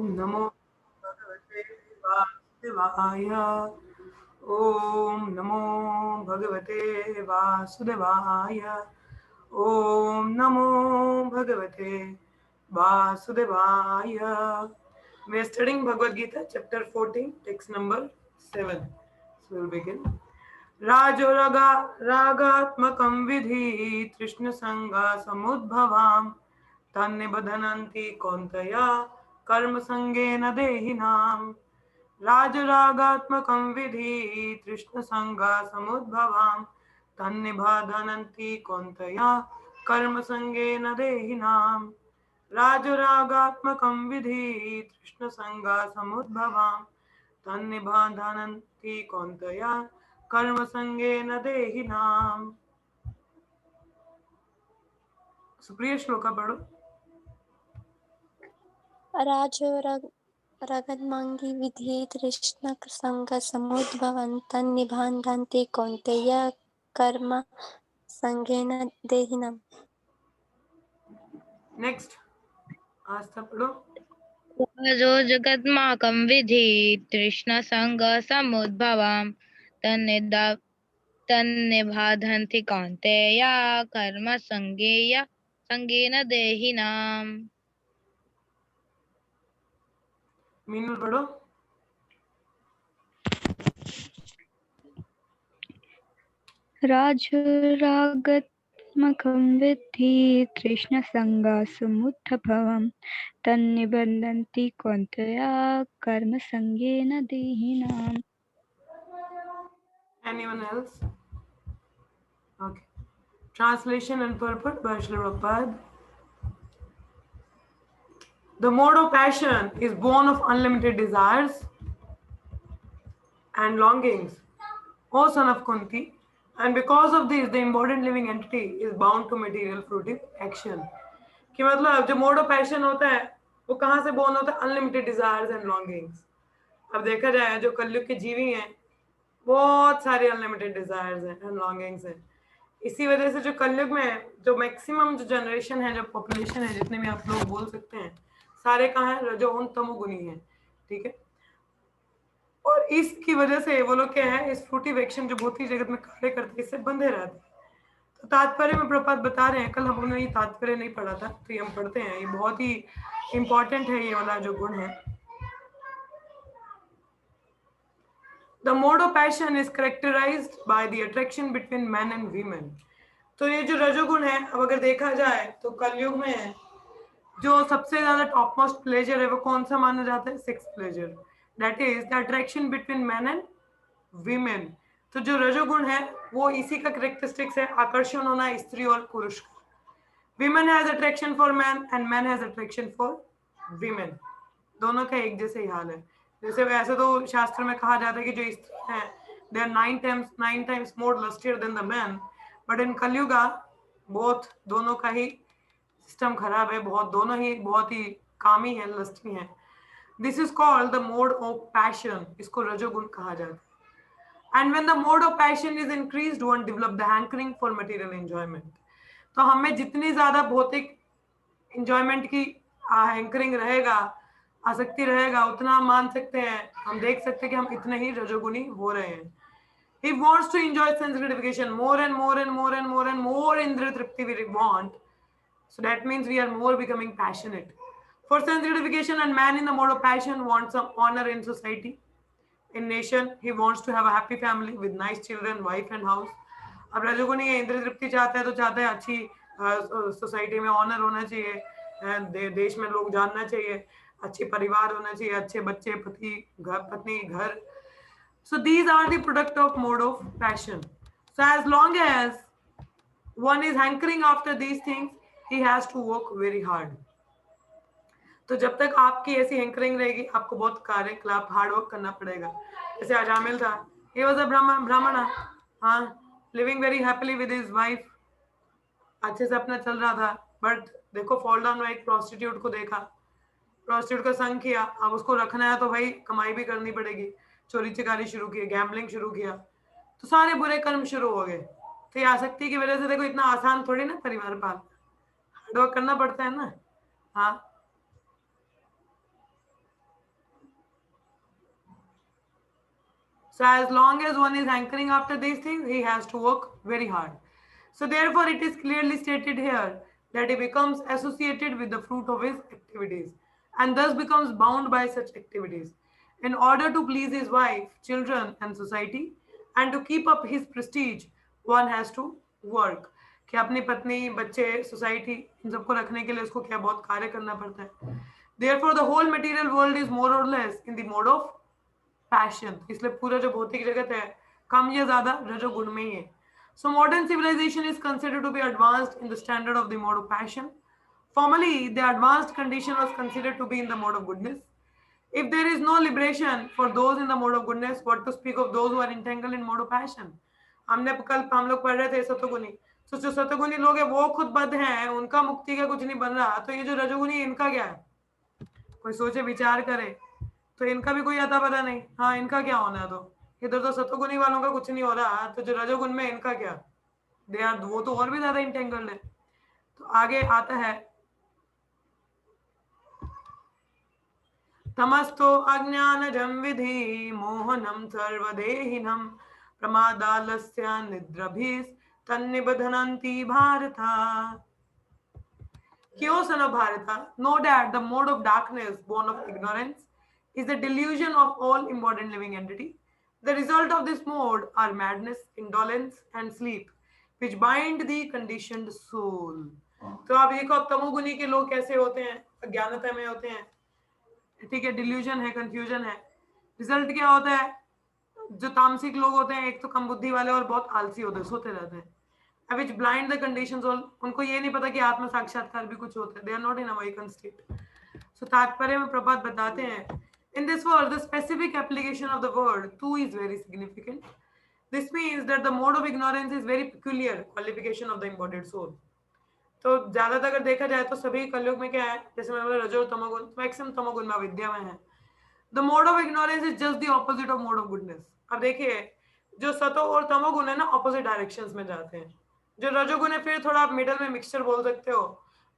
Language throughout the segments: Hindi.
नमो भगवते वासुदेवाय। ओम नमो भगवते वासुदेवाय। ओम नमो भगवते वासुदेवाय। We are studying Bhagavad Gita, chapter 14, text number 7. So we'll begin. राजोरगा रागात्मकं विधि तृष्ण संगा समुद्भवाम तन्निबधनन्ति कौन्तेया कर्म संगेन देहिनाम। राजरागात्मकं विधि तृष्ण संगा समुद्भवाम तन्निबधनन्ति कौन्तेया कर्म संगेन देहिनाम। राजरागात्मकं विधि तृष्ण संगा समुद्भवाम तन्निबधनन्ति कौन्तेया कर्म संगेन देहिनाम। सुप्रिय श्लोका पढ़ो। रगन्मंगी विधि तृष्ण संग समुद्भवन्तं निबध्नन्ति कौन्तेय कर्म संगेन देहिनम्। नेक्स्ट आस्था पढ़ो। जो जगन्माकं विधि तृष्णसङ्गसमुद्भवां तन्निबध्नन्ति कौन्तेय कर्मसङ्गेन देहिनाम्। मीनल पढ़ो। राजरागत्मकं विद्धि तृष्णसङ्गसमुद्भवं तन्निबध्नन्ति कौन्तेय कर्मसङ्गेन देहिनाम्। Anyone else? Okay. Translation and purport by Srila Prabhupada. The mode of passion is born of unlimited desires and longings, O son of Kunti, and because of this, the embodied living entity is bound to material fruitive action. कि मतलब जो मोड ऑफ पैशन होता है वो कहाँ से बोर्न होता है? Unlimited desires and longings. अब देखा जाए जो कलयुग के जीवी हैं बहुत सारे अनलिमिटेड डिजायर्स हैं एंड लॉन्गिंग्स हैं। इसी वजह से जो कलयुग में जो मैक्सिमम जो जनरेशन है, जो पॉपुलेशन है, जितने भी आप लोग बोल सकते हैं, सारे कहाँ हैं? रजोगुण तमोगुणी हैं। ठीक है। और इसकी वजह से वो लोग क्या है, इस फ्रूटिव एक्शन जो भौतिक जगत में कार्य करते हैं इससे बंधे रहते हैं। तो तात्पर्य में प्रपात बता रहे हैं, कल हमने ये तात्पर्य नहीं पढ़ा था तो ये हम पढ़ते हैं। ये बहुत ही इंपॉर्टेंट है ये वाला जो गुण है। The mode of passion is characterized by the attraction between men and women. तो ये जो रजोगुण है, अब अगर देखा जाए तो कलयुग में जो सबसे ज्यादा टॉप मोस्ट प्लेजर है वो कौन सा माना जाता है? Sex pleasure. That is the attraction between man and women. तो जो रजोगुण है वो इसी का करेक्टरिस्टिक्स है, आकर्षण होना स्त्री और पुरुष का। Women has attraction for man and man has attraction for women. दोनों का एक जैसे ही हाल है। जैसे वैसे तो शास्त्र में कहा जाता है कि जो स्त्री हैं they are 9 times more lustier than the men, but in Kaliyuga both दोनों का ही सिस्टम खराब है, दोनों ही बहुत ही कामी है, लस्टी है। This is called the mode of passion. इसको रजोगुण कहा जाता है। And when the mode of passion is increased one develop the hankering for material enjoyment. तो हमें जितनी ज्यादा भौतिक एंजॉयमेंट की हैंकरिंग रहेगा, आसक्ति रहेगा, उतना हम मान सकते हैं, हम देख सकते हैं कि हम इतने ही रजोगुणी हो रहे हैं। He wants to enjoy sense gratification more and more and more and more and more indra tripti we want. So that means we are more becoming passionate for sense gratification, and man in the mode of passion wants some honor in society, in nation. He wants to have a happy family with nice children, wife and house. अब रजोगुणी इंद्र तृप्ति चाहता है तो चाहता है अच्छी सोसाइटी में ऑनर होना चाहिए, देश में लोग जानना चाहिए, अच्छे परिवार होना चाहिए, अच्छे बच्चे, पति, पत्नी, घर। So these are the product of mode of passion. So as long as one is hankering after these things, he has to work very hard. तो जब तक आपकी ऐसी हैंकरिंग रहेगी आपको बहुत कार्यकलाप हार्ड वर्क करना पड़ेगा। जैसे अजामिल था, he was a ब्राह्मण, हाँ, living very happily with his wife, अच्छे से अपना चल रहा था। बट देखो फॉल डाउन में एक प्रोस्टिट्यूट को देखा, प्रोस्टिट्यूट का संग किया, अब उसको रखना है तो भाई कमाई भी करनी पड़ेगी, चोरी चकारी शुरू की, गैम्बलिंग शुरू किया, तो सारे बुरे कर्म शुरू हो गए। तो ये आसक्ति की वजह से देखो इतना आसान थोड़ी ना परिवार पालना, हार्डवर्क करना पड़ता है ना। हाँ, So as long as one is hankering after these things, he has to work very hard. So therefore it is clearly stated here that he becomes associated with the fruit of his activities and thus becomes bound by such activities. In order to please his wife, children and society and to keep up his prestige, one has to work. कि अपनी पत्नी, बच्चे, सोसाइटी इन सबको रखने के लिए उसको क्या बहुत कार्य करना पड़ता है. Therefore the whole material world is more or less in the mode of passion. इसलिए पूरा जो भौतिक जगत है कम या ज्यादा रजोगुण में ही है. So modern civilization is considered to be advanced in the standard of the mode of passion. Formerly, the advanced condition was considered to be in the mode of goodness. If there is no liberation for those in the mode of goodness, what to speak of those who are entangled in mode of passion? हमने कल हम लोग पढ़ रहे थे सतोगुनी. तो जो सतोगुनी लोग हैं वो खुद बद्ध हैं, उनका मुक्ति का कुछ नहीं बन रहा. तो ये जो रजोगुनी है इनका क्या है? कोई सोचे विचार करे तो इनका भी कोई अता पता नहीं. हाँ, इनका क्या होना है? तो इधर तो सतोगुनी वालों का कुछ नहीं हो रहा, तो जो रजोगुण में इनका क्या? दे आर, वो तो और भी ज्यादा इंटेंगल्ड है. तो आगे आता है तमस्तो अज्ञानजं विधि मोहनम सर्वदेहिनम प्रमादालस्य निद्रभिस तन्निबधनन्ति भारता. Kyo son of Bharata, know that the mode of darkness born of ignorance is the delusion of all embodied living entity. The result of this mode are madness, indolence and sleep, which bind the conditioned soul. तो आप देखो अब तमोगुनी के लोग कैसे होते हैं? अज्ञानता में होते हैं, ठीक है, डिल्यूजन है, कंफ्यूजन है. रिजल्ट क्या होता है? जो तामसिक लोग होते हैं एक तो कम बुद्धि वाले और बहुत आलसी होते हैं, सोते रहते हैं. which blind the conditions all. उनको ये नहीं पता कि आत्म साक्षात्कार भी कुछ होता है. They are not in a vacant state. So तात्पर्य में प्रभात बताते हैं, in this world the specific application of the word tu is very significant. This means that the mode of ignorance is very peculiar qualification of the embodied soul. तो ज्यादातर अगर देखा जाए तो सभी कलयुग में क्या है, जैसे मैंने बोला रजो तमोगुण, मैक्सिमम तमोगुण में अविद्या में है. The mode of ignorance is just the opposite of mode of goodness. अब देखिए जो सतो और तमोगुण है ना, ऑपोजिट डायरेक्शंस में जाते हैं. जो रजोगुण है फिर थोड़ा आप मिडल में मिक्सचर बोल सकते हो,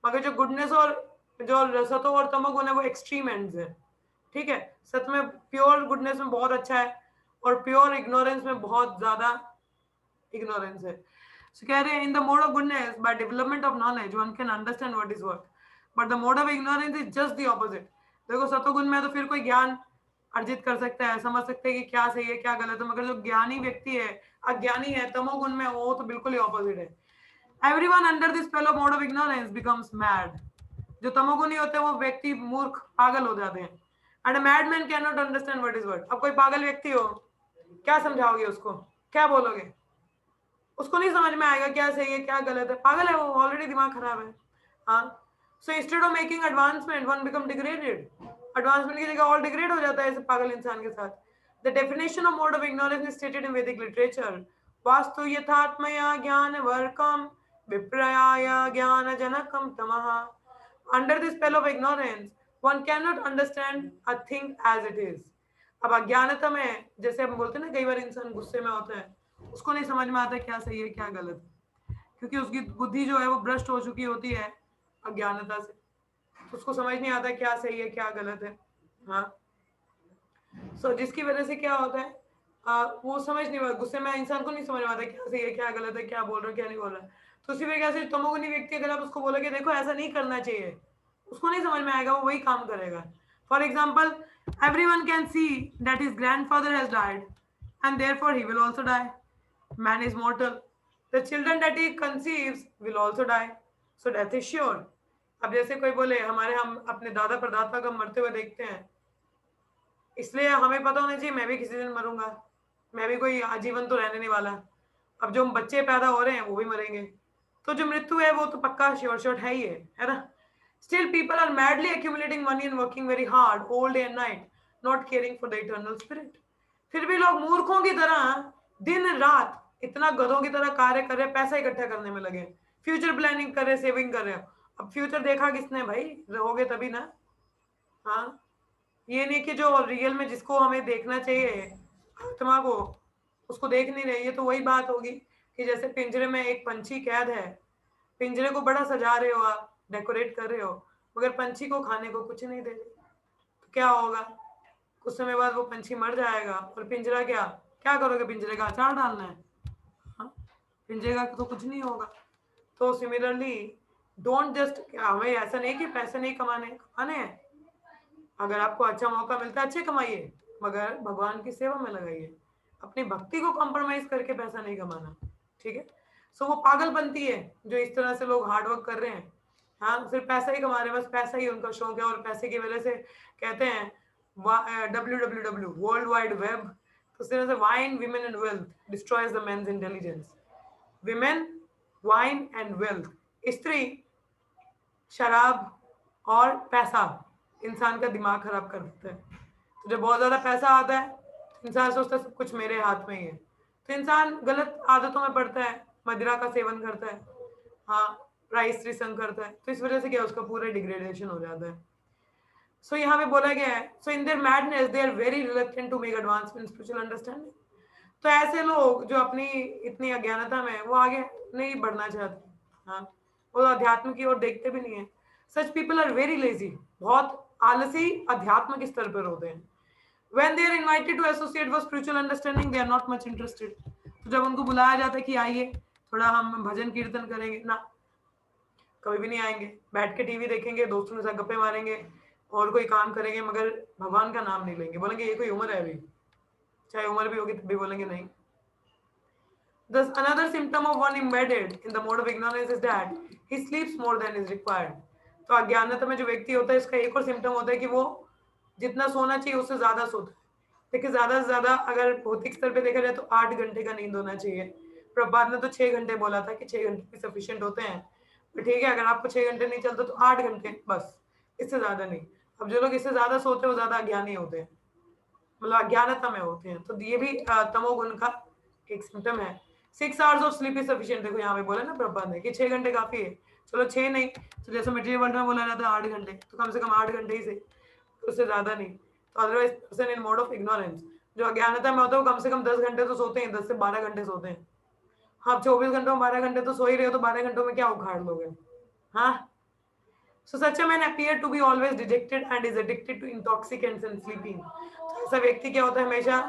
मगर जो गुडनेस और जो सतो और तमोगुण है वो एक्सट्रीम एंड्स है. ठीक है, सत में प्योर गुडनेस में बहुत अच्छा है और प्योर इग्नोरेंस में बहुत ज्यादा इग्नोरेंस है. So कह रहे हैं in the mode of goodness by development of knowledge one can understand what is what, but the mode of ignorance is just the opposite. देखो सतोगुण में तो फिर कोई ज्ञान अर्जित कर सकता है, समझ सकते हैं कि क्या सही है क्या गलत है, मगर जो ज्ञानी व्यक्ति है अज्ञानी है तमोगुण में, वो तो बिल्कुल ही ऑपोजिट है. Everyone under this spell of mode of ignorance becomes mad. जो तमोगुणी होते हैं वो व्यक्ति मूर्ख पागल हो जाते हैं. And a madman cannot understand what is what. अब कोई पागल व्यक्ति हो, क्या समझाओगे उसको, क्या बोलोगे? उसको नहीं समझ में आएगा क्या सही है क्या गलत है, पागल है वो, ऑलरेडी दिमाग खराब है. हाँ, so instead of making advancement one become degraded. Advancement की जगह और डिग्रेड हो जाता है ऐसे पागल इंसान के साथ. The definition of mode of ignorance is stated in Vedic literature. Vastu यथात्मया ज्ञान वर्कम विप्रयाया ज्ञान जनकम तमः. Under the spell of ignorance one cannot understand a thing as it is. अब अज्ञानता में जैसे हम बोलते हैं ना, कई बार इंसान गुस्से में होता है, उसको नहीं समझ में आता क्या सही है क्या गलत है, क्योंकि उसकी बुद्धि जो है वो भ्रष्ट हो चुकी होती है अज्ञानता से. उसको समझ नहीं आता क्या सही है क्या गलत है. हाँ, सो जिसकी वजह से क्या होता है, वो समझ नहीं पाता, गुस्से में इंसान को नहीं समझ में आता क्या सही है क्या गलत है, क्या बोल रहा है क्या नहीं बोल रहा है. तो उसी वजह से तमोगुणी व्यक्ति अगर आप उसको बोलोगे देखो ऐसा नहीं करना चाहिए, उसको नहीं समझ में आएगा, वो वही काम करेगा. For example, everyone can see that his grandfather has died and therefore he will also die. Man is mortal. The children that he conceives will also die. So death is sure. अब जैसे कोई बोले हम अपने दादा परदादा का मरते हुए देखते हैं, इसलिए हमें पता होना चाहिए मैं भी किसी दिन मरूंगा, मैं भी कोई आजीवन तो रहने नहीं वाला. अब जो बच्चे पैदा हो रहे हैं वो भी मरेंगे, तो जो मृत्यु है वो तो पक्का श्योर शॉट है ही है ना. Still people are madly accumulating money and working very hard all day and night, not caring for the eternal spirit. फिर भी लोग मूर्खों की तरह दिन रात इतना गधों की तरह कार्य कर रहे, पैसा इकट्ठा करने में लगे, फ्यूचर प्लानिंग कर रहे, सेविंग कर रहे. अब फ्यूचर देखा किसने भाई, रहोगे तभी ना. हाँ, ये नहीं कि जो रियल में जिसको हमें देखना चाहिए आत्मा को, उसको देख नहीं रहे. ये तो वही बात होगी कि जैसे पिंजरे में एक पंछी कैद है, पिंजरे को बड़ा सजा रहे हो आप, डेकोरेट कर रहे हो, मगर पंछी को खाने को कुछ नहीं दे रहे, तो क्या होगा? कुछ समय बाद वो पंछी मर जाएगा और पिंजरा क्या क्या करोगे? पिंजरे का अचार डालना है? हाँ, पिंजरे का तो कुछ नहीं होगा। तो सिमिलरली डोंट जस्ट, हमें ऐसा नहीं कि पैसे नहीं कमाने हैं। अगर आपको अच्छा मौका मिलता है अच्छे कमाइए, मगर भगवान की सेवा में लगाइए। अपनी भक्ति को कॉम्प्रोमाइज करके पैसा नहीं कमाना, ठीक है? सो वो पागलपंती है जो इस तरह से लोग हार्डवर्क कर रहे हैं, हाँ, सिर्फ पैसा ही कमा रहे हैं, बस पैसा ही उनका शौक है, और पैसे की वजह से कहते हैं WWW वर्ल्ड वाइड वेब। तो इस तरह से wine, women and wealth destroys the men's intelligence. Women, wine and wealth, स्त्री, शराब और पैसा इंसान का दिमाग खराब कर देता है। तो जब बहुत ज्यादा पैसा आता है, इंसान सोचता है सब कुछ मेरे हाथ में ही है, तो इंसान गलत आदतों में पड़ता है, मदिरा का सेवन करता है, हाँ, प्राइस त्रिसंग करता है। तो इस वजह से क्या, उसका पूरा डिग्रेडेशन हो जाता है। सो यहाँ पे बोला गया है, so in their madness they are very reluctant to make advancement in spiritual understanding. तो ऐसे लोग जो अपनी इतनी अज्ञानता में, वो आगे नहीं बढ़ना चाहते, हाँ, वो अध्यात्म की ओर देखते भी नहीं है। Such people are very lazy, बहुत आलसी अध्यात्म के स्तर पर होते हैं। When they are invited to associate with spiritual understanding, they are not much interested. तो जब उनको बुलाया जाता है कि आइए थोड़ा हम भजन कीर्तन करेंगे, ना, कभी भी नहीं आएंगे। बैठ के टीवी देखेंगे, दोस्तों के साथ गप्पे मारेंगे और कोई काम करेंगे, मगर भगवान का नाम नहीं लेंगे। बोलेंगे ये कोई उम्र है अभी, चाहे उम्र भी होगी तब भी बोलेंगे नहीं। Thus, another symptom of one embedded in the mode of ignorance is that he sleeps more than is required. तो अज्ञानता में जो व्यक्ति होता है, इसका एक और सिम्टम होता है कि वो जितना सोना चाहिए उससे ज्यादा सोता है। देखिए, ज्यादा से ज्यादा अगर भौतिक स्तर पे देखा जाए तो 8 घंटे का नींद होना चाहिए। प्रभात ने तो 6 घंटे बोला था कि 6 घंटे भी सफिशिएंट होते हैं, तो ठीक है, अगर आपको 6 घंटे नहीं चलता तो 8 घंटे बस, इससे ज्यादा नहीं। अब जो लोग इससे ज्यादा सोते हैं वो ज्यादा अज्ञानी होते हैं, मतलब अज्ञानता में होते हैं। तो ये भी तमोगुण का एक सिम्टम है। 6 hours of sleep is sufficient. देखो यहाँ पे बोला ना प्रभात ने कि 6 घंटे काफी है। चलो 6 नहीं, तो जैसे मटेरियल वर्ल्ड में बोला जाता है 8 घंटे, तो कम से कम 8 घंटे ही सही, उससे ज्यादा नहीं। तो otherwise person in mode of ignorance, जो अज्ञानता में होता है, वो कम से कम 10 घंटे तो सोते हैं, 10 से 12 घंटे सोते हैं। हाँ, 24 घंटों में 12 घंटे तो सो ही रहे हो, तो 12 घंटों में क्या उखाड़ लोगे? हाँ। So such a man appear to be always dejected and is addicted to intoxicants and sleeping. तो ऐसा व्यक्ति क्या होता है, हमेशा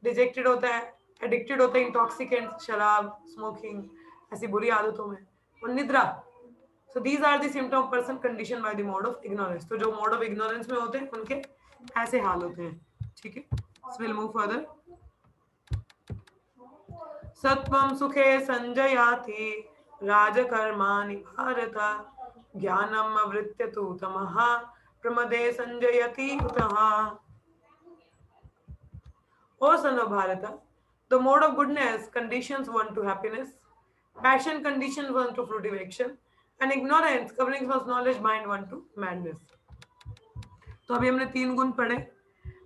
डिजेक्टेड होता है, एडिक्टेड होता है इंटॉक्सिकेंट्स, शराब, स्मोकिंग, ऐसी बुरी आदतों में, और निद्रा। So these are the symptom of person conditioned by the mode of ignorance. तो जो mode of ignorance में होते हैं उनके ऐसे हाल होते हैं, ठीक है? So we'll move further. सत्वं सुखे संजयाति राजकर्माणि भारत ज्ञानम अवृत्य तु तमः प्रमदे संजयति उतः। O son of Bharata, the mode of goodness conditions one to happiness, passion conditions one to fruition, and ignorance covering one's knowledge bind one to madness. तो अभी हमने 3 गुण पढ़े।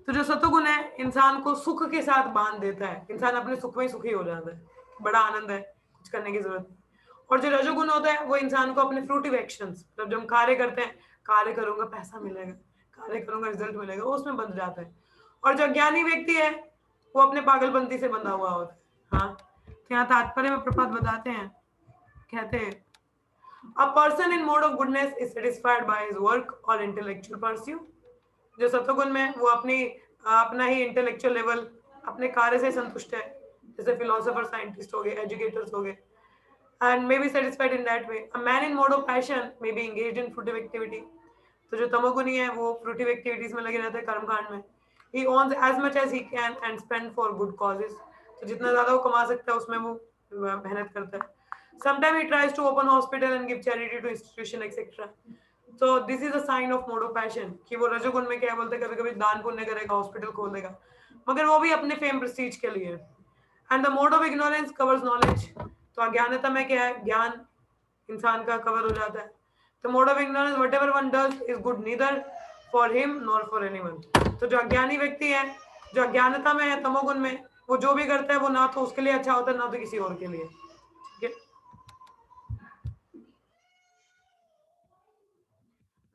तो जो सतोगुण है, इंसान को सुख के साथ बांध देता है, इंसान अपने सुख में ही सुखी हो जाता है, बड़ा आनंद है, कुछ करने की जरूरत नहीं। और जो रजोगुण होता है, वो इंसान को अपने फ्रूटिव एक्शंस, मतलब जब हम कार्य करते हैं, कार्य करूंगा पैसा मिलेगा, कार्य करूंगा रिजल्ट मिलेगा, वो उसमें बंध जाता है। और जो ज्ञानी व्यक्ति है, वो अपने पागलपंती से बंधा हुआ होता है। हाँ, तो यहाँ तात्पर्य में प्रपात बताते हैं, कहते हैं, A person in mode of goodness is satisfied by his work or intellectual pursuit. जो सत्वगुण में, वो अपना ही इंटेलेक्चुअल लेवल, अपने कार्य से संतुष्ट है, जैसे फिलोसोफर, साइंटिस्ट हो गए, एजुकेटर्स हो गए, and may be satisfied in that way. A man in mode of passion may be engaged in fruitive activity. तो जो तमोगुणी है, वो fruitive activities में लगे रहते हैं, कर्मकांड में। He owns as much as he can and spend for good causes. तो जितना ज्यादा वो कमा सकता है, उसमें वो मेहनत करता है। Sometimes he tries to open hospital and give charity to institution, etc. So this is a sign of mode of passion कि वो रजोगुण में क्या बोलते हैं, कभी-कभी दान पुण्य करेगा, हॉस्पिटल खोल देगा, मगर वो भी अपने फेम प्रेस्टीज के लिए। And the mode of ignorance covers knowledge. तो अज्ञानता में क्या है, ज्ञान इंसान का कवर हो जाता है। The mode of ignorance, whatever one does is good neither for him nor for anyone. तो जो अज्ञानी व्यक्ति है, जो अज्ञानता में है, तमोगुण में, वो जो भी करता है वो ना तो उसके लिए अच्छा होता है, ना तो किसी और के लिए, ठीक है?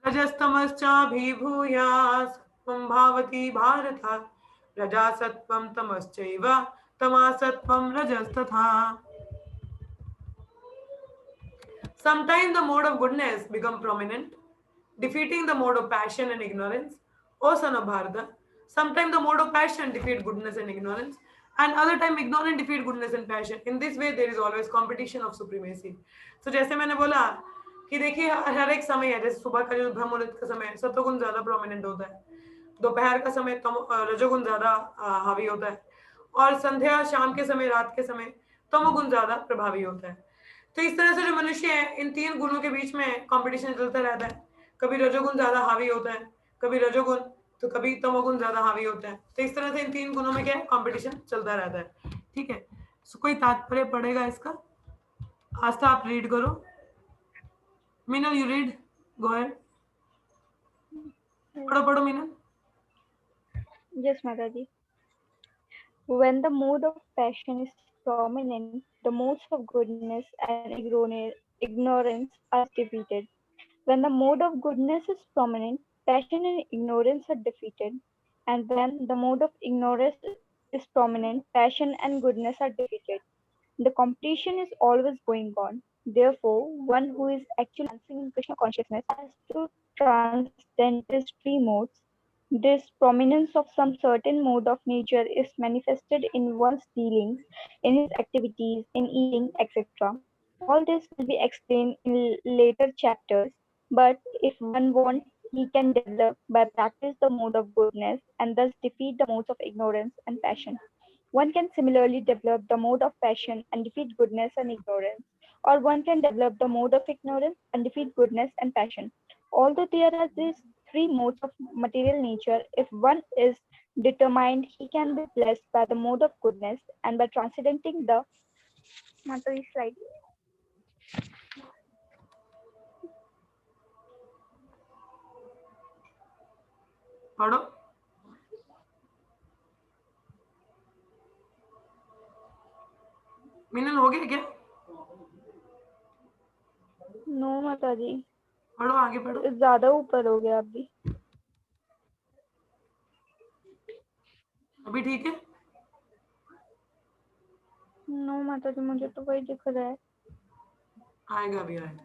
रजस्तमश्चाभिभूया सत्वं भावति Bharat रजासत्वं तमश्चैव तमासत्वं रजस्तथा. Sometimes the mode of goodness become prominent, defeating the mode of passion and ignorance. O son of Bharata, sometimes the mode of passion defeat goodness and ignorance, and other time ignore and defeat goodness and passion. In this way there is always competition of supremacy. So जैसे मैंने बोला कि देखिए हर एक समय है, जैसे सुबह का जो ब्रह्म मुहूर्त का समय है सत्वगुण ज्यादा प्रोमिनेंट होता है, दोपहर का समय रजोगुण ज्यादा हावी होता है, और संध्या शाम के समय रात के समय तमोगुण ज्यादा प्रभावी होता है। तो इस तरह से जो मनुष्य है इन तीन गुणों के बीच में कंपटीशन चलता रहता है, कभी रजोगुण ज्यादा हावी होता है, कभी रजोगुण, तो कभी तमोगुण ज्यादा हावी होता है। तो इस तरह से इन तीन गुणों में क्या है, कंपटीशन चलता रहता है। ठीक है, सो कोई तात्पर्य पड़ेगा इसका? आस्था आप रीड करो। Meenal you read, go ahead. पढ़ो पढ़ो Meenal. Yes, Mataji. When the mood of passion is prominent, the modes of goodness and ignorance are defeated. When the mode of goodness is prominent, passion and ignorance are defeated. And when the mode of ignorance is prominent, passion and goodness are defeated. The competition is always going on. Therefore, one who is actually dancing in Krishna consciousness has to transcend these three modes. This prominence of some certain mode of nature is manifested in one's dealings, in his activities, in eating, etc. All this will be explained in later chapters, but if one wants, he can develop by practice the mode of goodness and thus defeat the modes of ignorance and passion. One can similarly develop the mode of passion and defeat goodness and ignorance, or one can develop the mode of ignorance and defeat goodness and passion. Although there are these three modes of material nature, if one is determined, he can be blessed by the mode of goodness and by transcendenting the Mataji slide. पढ़ो। मीनल हो गया क्या? नो माताजी, पढ़ो आगे पढ़ो। ज्यादा ऊपर हो गया अभी। अभी ठीक है? नो माताजी, मुझे तो वही दिख रहा है। आएगा अभी आएगा।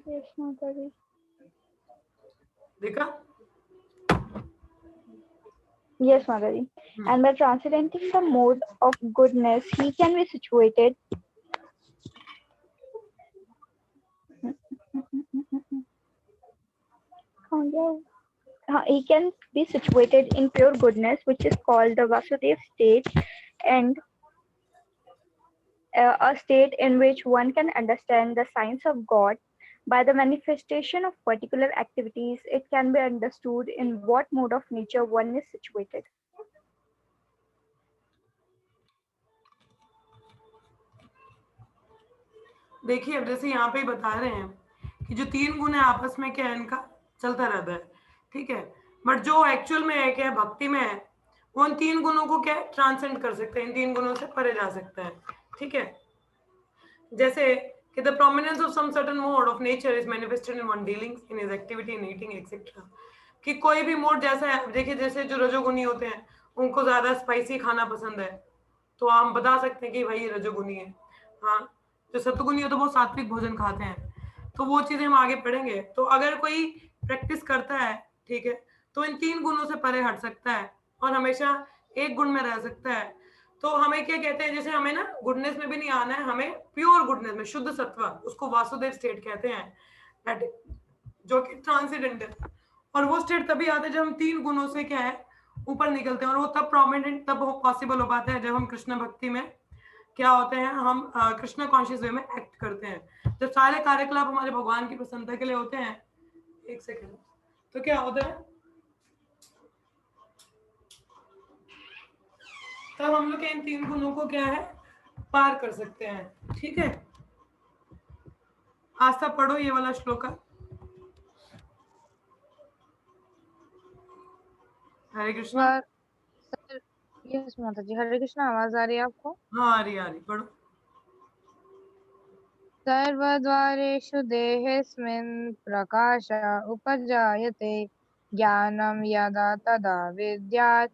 यस माताजी। देखा? Yes, Mataji. And by transcendenting the mode of goodness, he can be situated. He can be situated in pure goodness, which is called the Vasudev state, and a state in which one can understand the science of God. By the manifestation of particular activities, it can be understood in what mode of nature one is situated. देखिए अब जैसे यहाँ पे ही बता रहे हैं कि जो तीन गुण है आपस में क्या है, इनका चलता रहता है। ठीक है, बट जो एक्चुअल में है क्या है, भक्ति में है, वो इन तीन गुणों को क्या ट्रांसेंड कर सकता है, इन तीन गुणों से परे जा सकता है। ठीक है, जैसे कि the prominence of some certain mode of nature is manifested in one dealings, in his activity, in eating etcetera. कि कोई भी मोड जैसा है, देखिए जैसे जो रजोगुनी होते हैं उनको ज्यादा स्पाइसी खाना पसंद है, तो हम बता सकते हैं कि भाई ये रजोगुनी है। हाँ, जो सत्वगुनी हो तो वो सात्विक भोजन खाते हैं। तो वो चीजें हम आगे पढ़ेंगे। तो अगर कोई प्रैक्टिस करता है, ठीक है, तो इन तीन गुणों से परे हट सकता है और हमेशा एक गुण में रह सकता है। तो हमें क्या कहते हैं, जैसे हमें ना गुडनेस में भी नहीं आना है, हमें प्योर गुडनेस में, शुद्ध सत्व, उसको वासुदेव स्टेट कहते हैं, जो कि ट्रांसेंडेंट है। और वो स्टेट तभी आता है जब हम तीन गुणों से क्या है ऊपर निकलते हैं, और वो तब प्रोमिनेंट तब पॉसिबल हो पाता है जब हम कृष्ण भक्ति में क्या होते हैं, हम कृष्ण कॉन्शियस वे में एक्ट करते हैं। जब सारे कार्यकलाप हमारे भगवान की प्रसन्नता के लिए होते हैं, एक सेकेंड, तो क्या होता है, तब हम लोग के इन तीन गुणों को क्या है पार कर सकते हैं। ठीक है, आस्था पढ़ो ये वाला श्लोक। हरे कृष्णा। यस माता जी, हरे कृष्णा। आवाज आ रही है आपको? हाँ आ रही पढ़ो। सर्वद्वारेषु देहेऽस्मिन् प्रकाश उपजायते, ज्ञानं यदा तदा विद्यात्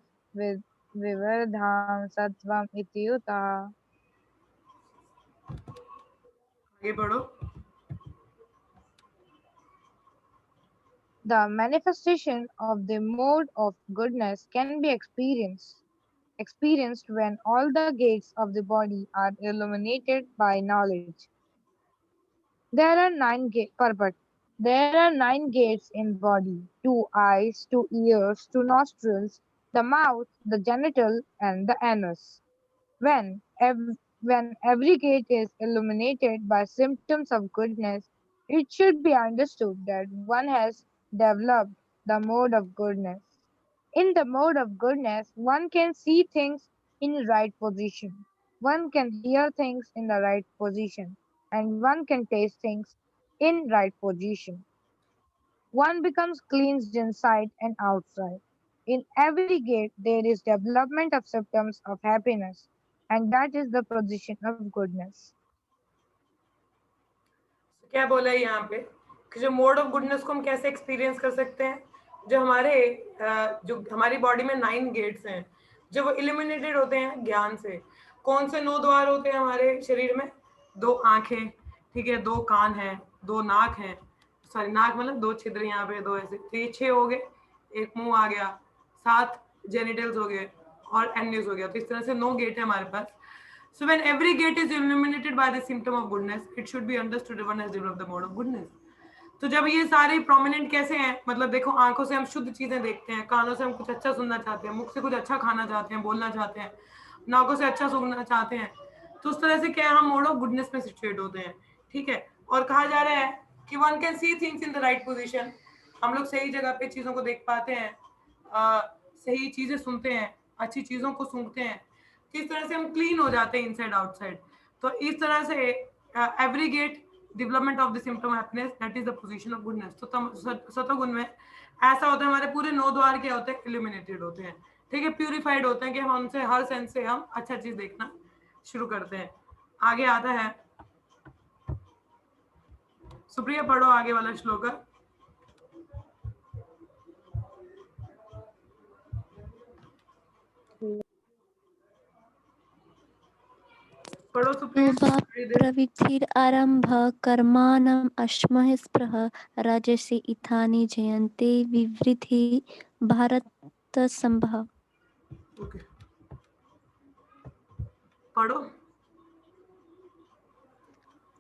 विवर्धां सत्त्वम् इति उतः। आगे पढ़ो। The manifestation of the mode of goodness can be experienced experienced when all the gates of the body are illuminated by knowledge. There are there are 9 gates in body: 2 eyes, 2 ears, 2 nostrils, the mouth, the genital, and the anus. When, when every gate is illuminated by symptoms of goodness, it should be understood that one has developed the mode of goodness. In the mode of goodness, one can see things in right position, one can hear things in the right position, and one can taste things in right position. One becomes cleansed inside and outside. In every gate there is development of symptoms of happiness, and that is the position of goodness. क्या बोला है यहाँ पे कि जो मोड ऑफ गुडनेस को हम कैसे एक्सपीरियंस कर सकते हैं, जो हमारी बॉडी में 9 गेट्स हैं, जो वो इल्यूमिनेटेड होते हैं ज्ञान से। कौन से 9 द्वार होते हैं हमारे शरीर में? 2 आंखें, ठीक है, 2 कान हैं, 2 नाक हैं, सॉरी नाक मतलब 2 छिद्र यहाँ पे, 2 ऐसे, तो ये 6 हो गए, एक मुंह आ गया, 7 जेनिटल्स हो गए और एन्यूज हो गया। तो इस तरह से 9 गेट है हमारे पास। So when every gate is illuminated by the symptom of goodness, it should be understood one has developed the mode of goodness. तो जब ये सारे प्रोमिनेंट कैसे हैं, मतलब देखो, आंखों से हम शुद्ध चीजें देखते हैं, कानों से हम कुछ अच्छा सुनना चाहते हैं, मुख से कुछ अच्छा खाना चाहते हैं, बोलना चाहते हैं, नाकों से अच्छा सूंघना चाहते हैं, तो उस तरह से क्या हम मोड ऑफ गुडनेस में सिचुएट होते हैं, ठीक है। और कहा जा रहा है कि one can see things in the right position, हम लोग सही जगह पे चीजों को देख पाते हैं, सही चीजें सुनते हैं, अच्छी चीजों को सूंघते हैं, किस तरह से हम क्लीन हो जाते हैं इनसाइड आउटसाइड। तो इस तरह से every gate development of the symptom happiness, that is the position of goodness. तो सतोगुण में ऐसा होता है, हमारे पूरे 9 द्वार क्या होते हैं? इल्यूमिनेटेड होते हैं, ठीक है, प्यूरिफाइड होते हैं कि हम उनसे हर सेंस से हम अच्छा चीज देखना शुरू करते हैं। आगे आता है, सुप्रिया पढ़ो आगे वाला श्लोक। पढ़ो सुप्रिया। प्रवृत्तिरारंभ कर्माणम् अश्मः स्पृह राजसी इथानि जयन्ते विवृद्धि भारत संभव। ओके, पढ़ो।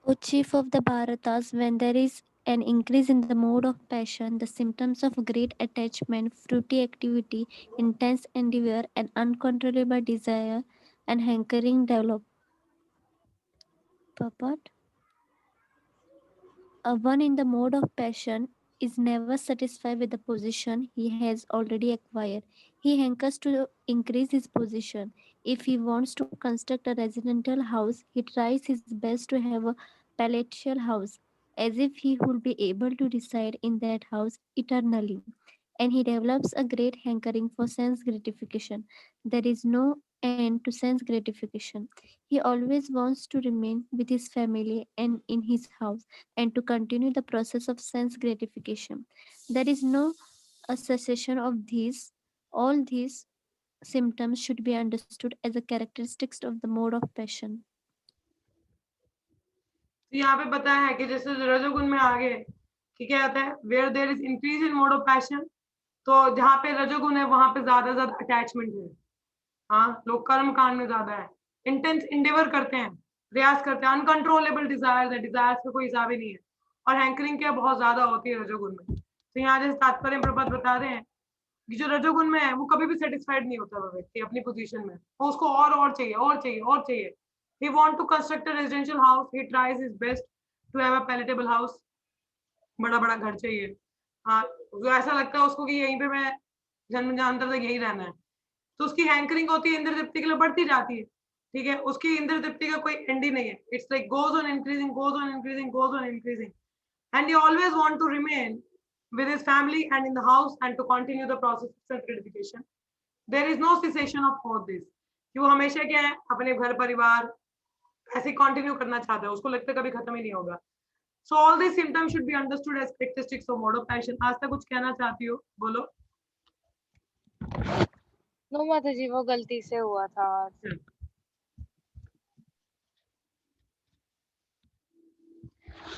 O chief of the Bharatas, when there is an increase in the mode of passion, the symptoms of great attachment, fruity activity, intense endeavor, and uncontrollable desire and hankering develop. Purport. One in the mode of passion is never satisfied with the position he has already acquired. He hankers to increase his position. If he wants to construct a residential house, he tries his best to have a palatial house, as if he would be able to reside in that house eternally. And he develops a great hankering for sense gratification. There is no end to sense gratification. He always wants to remain with his family and in his house and to continue the process of sense gratification. There is no cessation of these. All these symptoms should be understood as a characteristics of the mode of passion. तो यहाँ पे पता है कि जैसे रजोगुण में आगे कि क्या आता है, where there is increase in mode of passion, तो जहाँ पे रजोगुण है वहां पे ज्यादा अटैचमेंट है। हाँ, लोग कर्म कांड में ज्यादा है, इंटेंस इंडेवर करते हैं, प्रयास करते हैं, अनकंट्रोलेबल डिजायर है, डिजायर्स का कोई हिसाब ही नहीं है, और हैंकरिंग क्या बहुत ज्यादा होती है रजोगुण में। तो यहाँ जैसे तात्पर्य प्रपद बता रहे हैं कि जो रजोगुण में है वो कभी भी सेटिस्फाइड नहीं होता वो व्यक्ति अपनी पोजीशन में, वो उसको और चाहिए, और चाहिए, और चाहिए। He want to construct a residential house. He tries his best to have a palatable house. बड़ा बड़ा घर चाहिए। हाँ, तो ऐसा लगता है उसको कि यहीं पे मैं जन्म जन्मांतर तक यही रहना है। तो उसकी हैंकरिंग होती है इंद्र तृप्ति के लिए, बढ़ती जाती है, ठीक है। उसकी इंद्र तृप्ति का कोई एंड ही नहीं है। It's like goes on increasing, goes on increasing, goes on increasing, and he always want to remain with his family and in the house and to continue the process of self gratification. There is no cessation of all this. कि वो हमेशा क्या है, अपने घर परिवार ऐसे कंटिन्यू करना चाहता है, उसको लगता है कभी खत्म ही नहीं होगा। So all this symptoms should be understood as characteristics of mode of passion. आज तक कुछ कहना चाहती हो, बोलो। नो माता जी, वो गलती से हुआ था।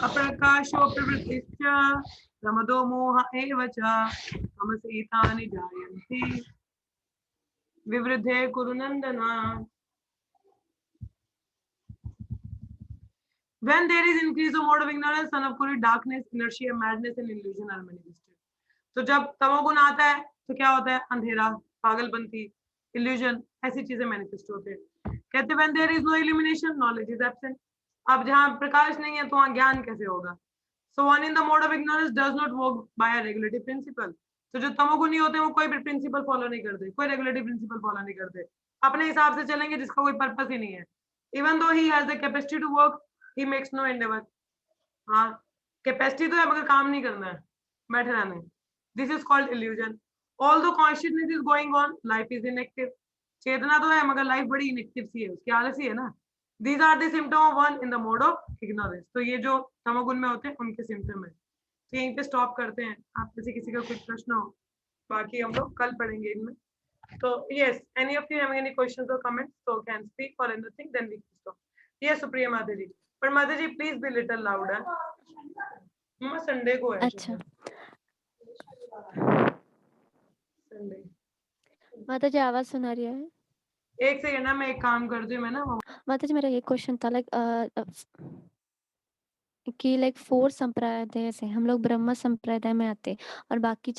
अप्रकाशो प्रवृत्तिश्च प्रमदो मोह एव च तमसीतानि जायन्ति। विवृद्धे कुरुनंदना. When there is increase of mode of ignorance, son of Kuri, darkness, inertia, madness and illusion are manifested. तो जब तमोगुण आता है तो क्या होता है? अंधेरा, पागलपंती, illusion, ऐसी चीजें मैनिफेस्ट होते हैं. कहते when there is no illumination, knowledge is absent. अब जहाँ प्रकाश नहीं है तो वहाँ ज्ञान कैसे होगा? So one in the mode of ignorance does not work by a regulative principle. तो जो तमोगुणी होते हैं वो कोई भी प्रिंसिपल फॉलो नहीं करते, कोई रेगुलेटिव प्रिंसिपल फॉलो नहीं करते, अपने हिसाब से चलेंगे जिसका कोई पर्पस ही नहीं है. Even though he has the capacity to work, he makes no endeavor. हाँ, कैपेसिटी तो है मगर काम नहीं करना है, बैठे रहना है. This is called illusion. Although consciousness is going on, life is inactive. चेतना तो है मगर लाइफ बड़ी इनएक्टिव सी है, उसकी आलसी है ना. These are the symptom of one in the mode of ignorance. तो ये जो तमोगुण में होते हैं उनके सिम्टम है. तो यहीं पे स्टॉप करते हैं. आप किसी का कुछ प्रश्न हो, बाकी हम लोग कल पढ़ेंगे इनमें. So yes, any of you having any questions or comments, so can speak or anything, then we can stop. Yes, Supriya Madhaji. But Madhaji, please be little louder. मम्मा संडे को है. अच्छा संडे. माता जी आवाज सुना रही है? एक सेकंड ना, मैं एक काम करती हूँ. मैं ना माता जी मेरा ये क्वेश्चन था कि लाइक 4 संप्रदाय से हम लोग ब्रह्म संप्रदाय में आते और बाकी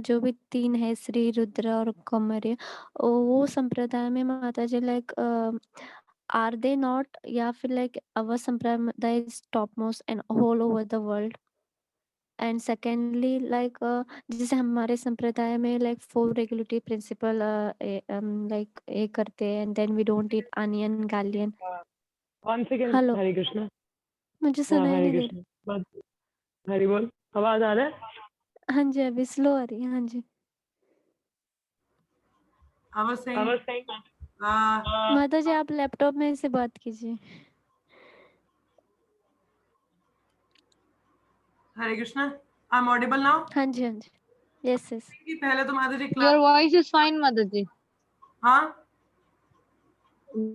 जो भी 3 है श्री रुद्र और कौमार्य, वो संप्रदाय में माता जी लाइक आर दे नॉट, या फिर लाइक अवर संप्रदाय is top most and all over the world. And secondly like जैसे हमारे संप्रदाय में लाइक 4 रेगुलेटरी प्रिंसिपल लाइक ये करते हैं and then we don't eat onion garlic. One second. Hello, Hare Krishna. मुझे हाँ, सुनाई हरे नहीं दे कृष्ण. बस हरि बोल. आवाज आ रहा है? रहा. हाँ जी अभी स्लो आ रही है. हाँ जी आवाज सही. माता जी आप लैपटॉप में से बात कीजिए. Hare Krishna. I am audible now. हाँ जी हाँ जी. Yes yes. पहले तो Madhuri Your class. voice is fine, Madhaji. हाँ,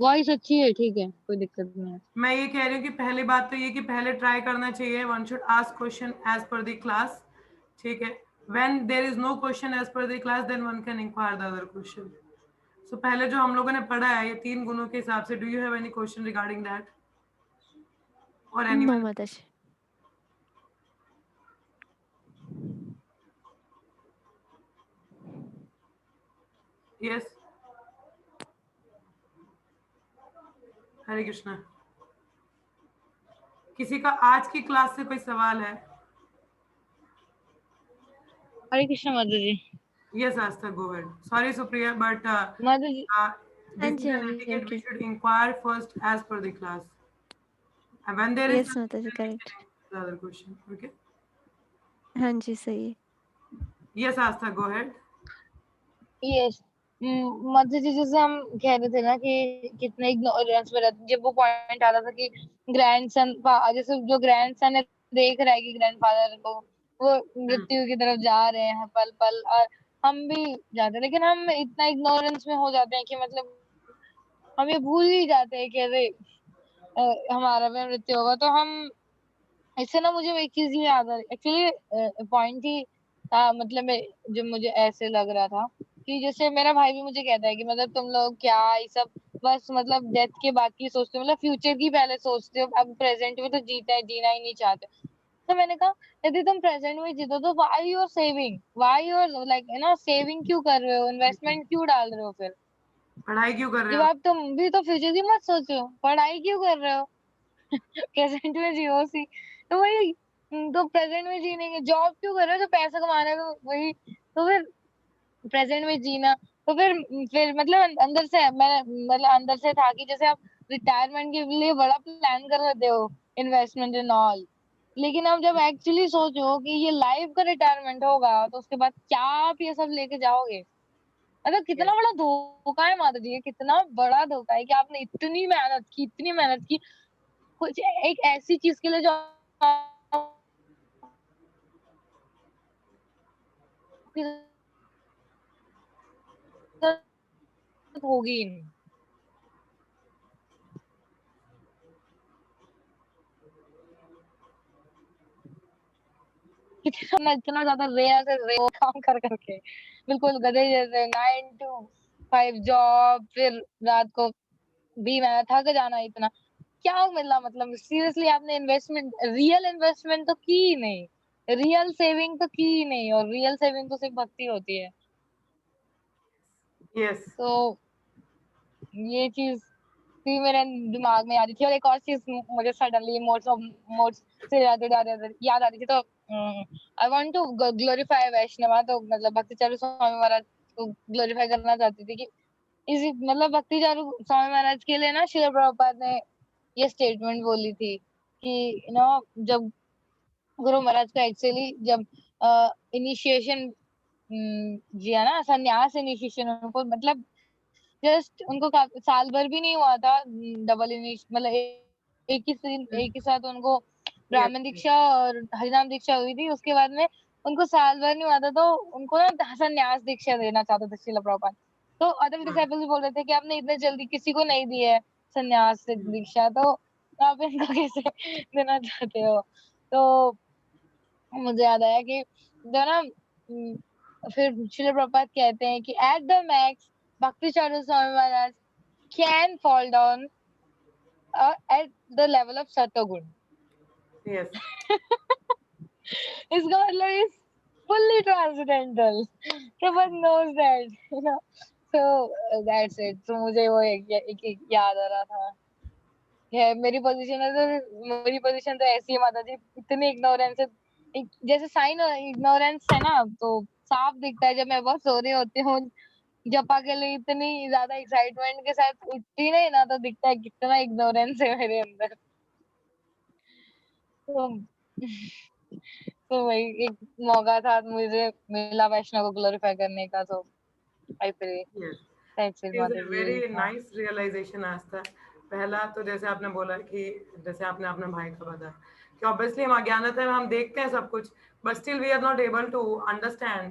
Voice अच्छी है, ठीक है, कोई दिक्कत नहीं है. मैं ये कह रही हूँ कि पहली बात तो ये कि पहले ट्राई करना चाहिए. One should ask question as per the class. ठीक है. When there is no question as per the class, then one can enquire the other question. So पहले जो हम लोगों ने पढ़ा है ये 3 गुणों के हिसाब से, do you have any question regarding that और नो एनीवन? माता जी. यस. हरे कृष्णा. किसी का आज की क्लास से कोई सवाल है? हरे Krishna Madhaji. Yes, Asta, go ahead. Sorry, Supriya, but Madhaji, this is ji, an etiquette. We okay. should inquire first as per the class. And when there is Yes, nothing, Mataji, then we correct. can ask the other question. Okay. हाँ जी सही है. Yes, Asta, go ahead. yes. Madhaji जैसे हम कह रहे थे ना कि कितने इग्नोरेंस में रहते, जब वो पॉइंट आ रहा था कि ग्रैंडसन, जैसे जो ग्रैंडसन है देख रहा है कि ग्रैंडफादर को वो मृत्यु की तरफ जा रहे हैं पल पल, और हम भी जाते हैं, लेकिन हम इतना इग्नोरेंस में हो जाते हैं कि मतलब हम ये भूल ही जाते हैं कि अरे हमारा भी मृत्यु होगा. तो हम इससे ना मुझे एक चीज ये याद आ रही, एक्चुअली पॉइंट ही था, मतलब जो मुझे ऐसे लग रहा था कि जैसे मेरा भाई भी मुझे कहता है कि मतलब तुम लोग क्या ये सब बस मतलब डेथ के बाकी सोचते हो, मतलब फ्यूचर की पहले सोचते हो, अब प्रेजेंट में तो जीना ही नहीं चाहते. तो मैंने कहा यदि तुम प्रेजेंट में जीतो तो why you are saving, why you are like saving क्यों कर रहे हो, इन्वेस्टमेंट क्यों डाल रहे हो फिर, पढ़ाई क्यों कर रहे जब हो? आप तुम भी तो फ्यूचर की मत सोचो, पढ़ाई क्यों कर रहे हो. प्रेजेंट में जियो सी. तो वही, तो प्रेजेंट में जीने के जॉब क्यों कर रहे हो, जो पैसा कमाना है, तो वही, तो फिर प्रेजेंट में जीना. तो फिर मतलब अंदर से मैं मतलब अंदर से था कि जैसे आप रिटायरमेंट के लिए बड़ा प्लान कर रहे हो, इन्वेस्टमेंट एंड ऑल, लेकिन अब जब एक्चुअली सोचो कि ये लाइफ का रिटायरमेंट होगा तो उसके बाद क्या आप ये सब लेके जाओगे. मतलब कितना बड़ा धोखा है माता जी, ये कितना बड़ा धोखा है कि आपने इतनी मेहनत की कुछ एक ऐसी चीज के लिए जो आपकी जरूरत होगी ही नहीं. इतना इतना ज्यादा रेयर से रेयर काम कर करके बिल्कुल गधे जैसे 9 to 5 जॉब, फिर रात को भी मैं थक जाना इतना, क्या मिला? मतलब सीरियसली आपने रियल इन्वेस्टमेंट तो की ही नहीं, रियल सेविंग तो की ही नहीं, और रियल सेविंग तो सिर्फ भक्ति होती है। यस तो ये चीज भी मेरे दिमाग में आ रही थी, और एक और चीज मुझे सडनली मोड्स से याद आ रही थी। तो I want to glorify Vaishnava, तो मतलब भक्ति चारू स्वामी महाराज को ग्लोरीफाई करना चाहती थी कि इसी मतलब भक्ति चारू स्वामी महाराज के लिए ना श्रील प्रभुपाद ने ये स्टेटमेंट बोली थी कि जब गुरु महाराज का एक्चुअली जब इनिशिएशन जिया ना, संन्यास इनिशिएशन, उनको मतलब जस्ट उनको साल भर भी नहीं हुआ था, डबल इनिश मतलब एक ही साथ उनको यस ब्राह्मण दीक्षा और हरिनाम दीक्षा हुई थी। उसके बाद में उनको साल भर नहीं हुआ था, तो उनको ना संन्यास दीक्षा देना चाहते थे श्रील प्रभुपाद। तो अदर डिसाइपल्स भी बोल रहे थे कि आपने इतने जल्दी किसी को नहीं दी है संन्यास दीक्षा, तो आप इनको कैसे देना चाहते हो? तो मुझे याद आया कि जो ना फिर श्रील प्रभुपाद कहते हैं कि eight the max Bhakti Charu Swami Maharaj can fall down at the level of satoguna. Yes इसका मतलब is fully transcendental. Prabhupada knows that, you know. So that's it. So मुझे वो एक याद आ रहा था। है मेरी पोजीशन तो ऐसी है माता जी, इतनी इग्नोरेंस है, जैसे साइन इग्नोरेंस है ना, तो साफ दिखता है जब मैं बहुत सो रही होती हूँ जपा के लिए, इतनी ज्यादा एक्साइटमेंट के साथ उठती नहीं ना, तो दिखता है कितना इग्नोरेंस है मेरे अंदर। तो तो वही एक मौका था मुझे मिला वैष्णव को ग्लोरीफाई करने का, तो I pray yes that's it is माता अ जी, यही वेरी था। नाइस रियलाइजेशन आज था। पहला तो जैसे आपने बोला कि जैसे आपने अपने भाई का बताया कि ऑब्वियसली हम अज्ञानता में हम देखते हैं सब कुछ, but still we are not able to understand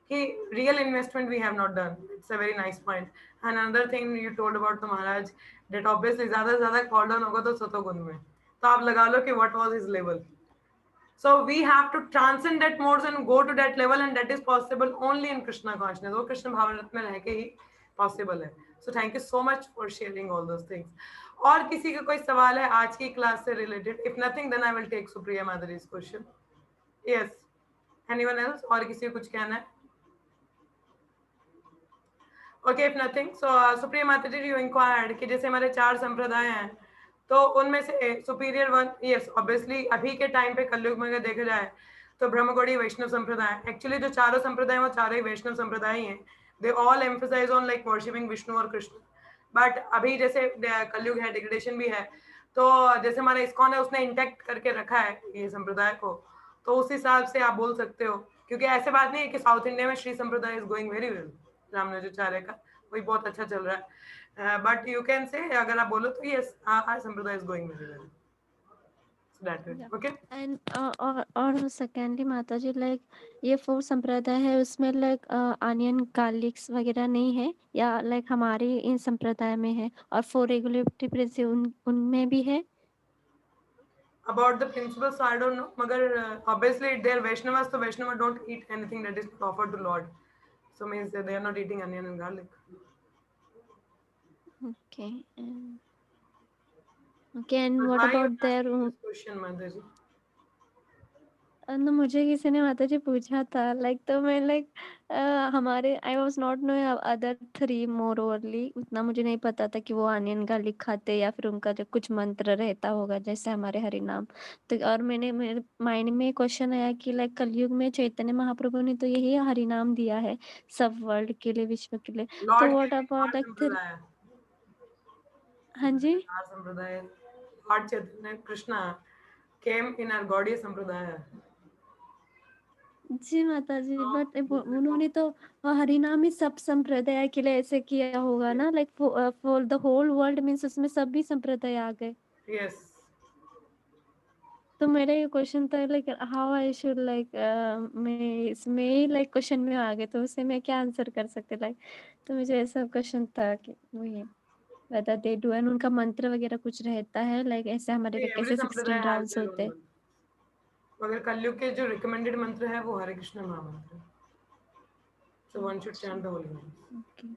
कि real investment we have not done. It's a very nice point. And another thing you told about the Maharaj that obviously ज्यादा से ज्यादा फॉल डाउन होगा तो सतोगुण में, तो आप लगा लो कि what was his level. So we have to transcend that modes and go to that level, and that is possible only in Krishna consciousness. वो कृष्ण भावनात्म में रह के ही possible है। So thank you so much for sharing all those things. और किसी का कोई सवाल है आज की क्लास से related? If nothing, then I will take Supriya Madhuri's question. Yes. Anyone else? और किसी को कुछ कहना है? Okay, if nothing, so Supriya Mataji, you inquired कि जैसे हमारे 4 संप्रदाय हैं, तो उनमें से सुपीरियर वन, यस ऑब्वियसली अभी के टाइम पे कलयुग में अगर देखा जाए तो ब्रह्मगौड़ी वैष्णव संप्रदाय, एक्चुअली जो चारों संप्रदाय हैं वो चारों ही वैष्णव संप्रदाय ही हैं। They all emphasise on like worshipping Vishnu और कृष्ण। बट अभी जैसे कलयुग है, डिग्रेडेशन भी है, तो जैसे हमारा इस्कॉन है उसने इंटैक्ट करके रखा है ये संप्रदाय को, तो उस हिसाब से आप बोल सकते हो। क्योंकि ऐसे बात नहीं है कि साउथ इंडिया में श्री संप्रदाय is going very well, Ramanujacharya का वही बहुत अच्छा चल रहा है। बट यू कैन से अगर आप बोलो तो यस आवर संप्रदाय is going very well, so that it okay. And और सेकेंडली माता जी लाइक ये 4 संप्रदाय है उसमें लाइक अनियन गार्लिक्स वगैरह नहीं है, या लाइक हमारे इन संप्रदाय में है, और 4 रेगुलेटरी प्रिंसिपल उनमें भी है। About the principles I don't know, मगर obviously they are Vaishnavas, so Vaishnava don't eat anything that is offered to Lord, so means that they are not eating onion and garlic. Okay okay and But what why you about are there? asking this question, Mataji? ना मुझे किसी ने माता जी पूछा था लाइक, तो मैं लाइक हमारे I was not know other 3 more overly, उतना मुझे नहीं पता था कि वो अनियन गार्लिक खाते या फिर उनका जो कुछ मंत्र रहता होगा जैसे हमारे हरि नाम। तो और मेरे माइंड में क्वेश्चन आया कि लाइक कलयुग में चैतन्य महाप्रभु ने तो यही हरि नाम दिया है सब वर्ल्ड के लिए, विश्व के लिए। तो Lord what came in about our like फिर? संप्रदाय, हाँ जी our संप्रदाय, Lord Chaitanya Krishna came in our Gaudiya संप्रदाय। जी माता जी, तो बट दूसरे को उन्होंने तो हरिनाम ही सब संप्रदाय के लिए ऐसे किया होगा ना, like for the whole world means उसमें सभी संप्रदाय आ गए। यस तो मेरा ये क्वेश्चन था like how I should like, मैं इसमें ही लाइक क्वेश्चन में आ गए तो उसे मैं क्या आंसर कर सकते लाइक। तो मुझे ऐसा क्वेश्चन था कि वही वेदर दे डू, एंड उनका मंत्र वगैरह कुछ रहता है लाइक ऐसे हमारे में एवरी कैसे संप्रदाय 16 हैज राउंड्स देयर होते ओन हैं। मंत्र, मगर कलयुग के जो रिकमेंडेड मंत्र है वो हरे कृष्ण महामंत्र, so one should अच्छा chant the holy names. Okay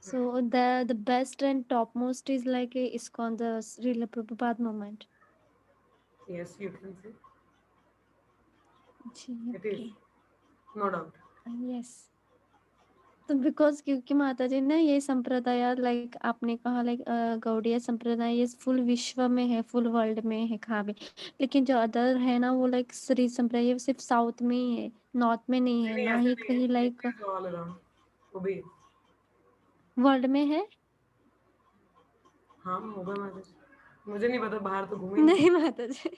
So the best and topmost is like a ISKCON, the Srila Prabhupada moment. Yes, you can say. जी, It is. okay. No doubt. Yes. तो बिकॉज क्योंकि माता जी ना ये संप्रदाय लाइक आपने कहा लाइक गौड़िया संप्रदाय ये फुल विश्व में है, फुल वर्ल्ड में है खावे, लेकिन जो अदर है ना वो लाइक श्री संप्रदाय ये सिर्फ साउथ में ही है, नॉर्थ में नहीं है, नहीं, ना ऐसा ही नहीं कहीं है. Like It is all around. वो भी है. वर्ल्ड में है. हाँ, होगा माता जी. मुझे नहीं पता, बाहर तो घूमे नहीं. नहीं माता जी,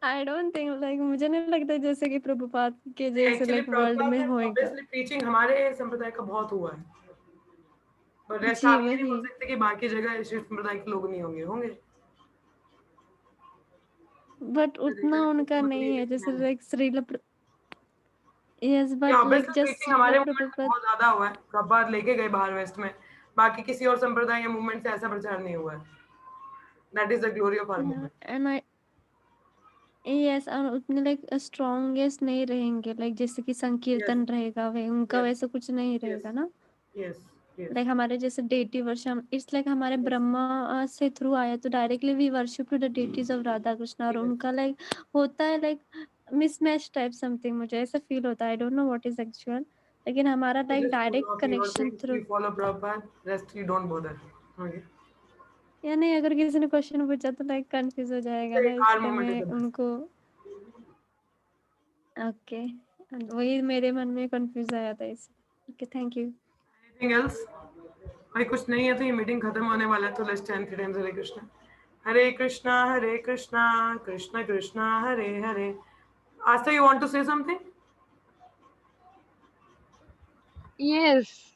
आई डोंट थिंक लाइक मुझे नहीं लगता जैसे कि प्रभुपाद के जैसे एक्चुअली लाइक वर्ल्ड प्रभुपाद में ने होएगा. ऑब्वियसली प्रीचिंग हमारे संप्रदाय का बहुत हुआ है. और रेस्ट जी आप ये नहीं वही, बोल सकते कि बाकी जगह शिव संप्रदाय के लोग नहीं होंगे. होंगे. बट तो देखा उतना जाए तो उनका उसमें नहीं है variation जैसे है. लाइक श्रील यस ये but like obviously just preaching Srila हमारे मूवमेंट में प्रभुपाद. बहुत ज्यादा हुआ है. प्रभुपाद लेके गए बाहर वेस्ट में. बाकी किसी और संप्रदाय या मूवमेंट से ऐसा प्रचार नहीं हुआ है. That is the glory of our movement. And I yes और उतने लाइक स्ट्रॉन्गेस्ट नहीं रहेंगे लाइक जैसे कि यस, संकीर्तन रहेगा वे उनका यस, वैसा कुछ नहीं यस, रहेगा ना. यस, यस, लाइक हमारे जैसे डेटी वर्ship इट्स लाइक हमारे यस, ब्रह्मा से थ्रू आया तो directly we worship to the deities of Radha Krishna और यस. उनका लाइक होता है लाइक मिसमैच टाइप समथिंग, मुझे ऐसा फील होता है, I don't know what is actual, लेकिन हमारा You like just follow direct up your connection things, through. you follow Prabhupada, rest you don't bother. Okay. या नहीं अगर किसी ने क्वेश्चन पूछा तो लाइक कंफ्यूज हो जाएगा Say ना our इसलिए moment is मैं the best. उनको ओके वही मेरे मन में कंफ्यूज आया था इस. Okay thank you. Anything else? भाई कुछ नहीं है तो ये मीटिंग खत्म होने वाला है तो let's chant 3 times Hare Krishna. Hare Krishna, Hare Krishna, Krishna Krishna, Hare Hare. Asta, you want to say something? Yes.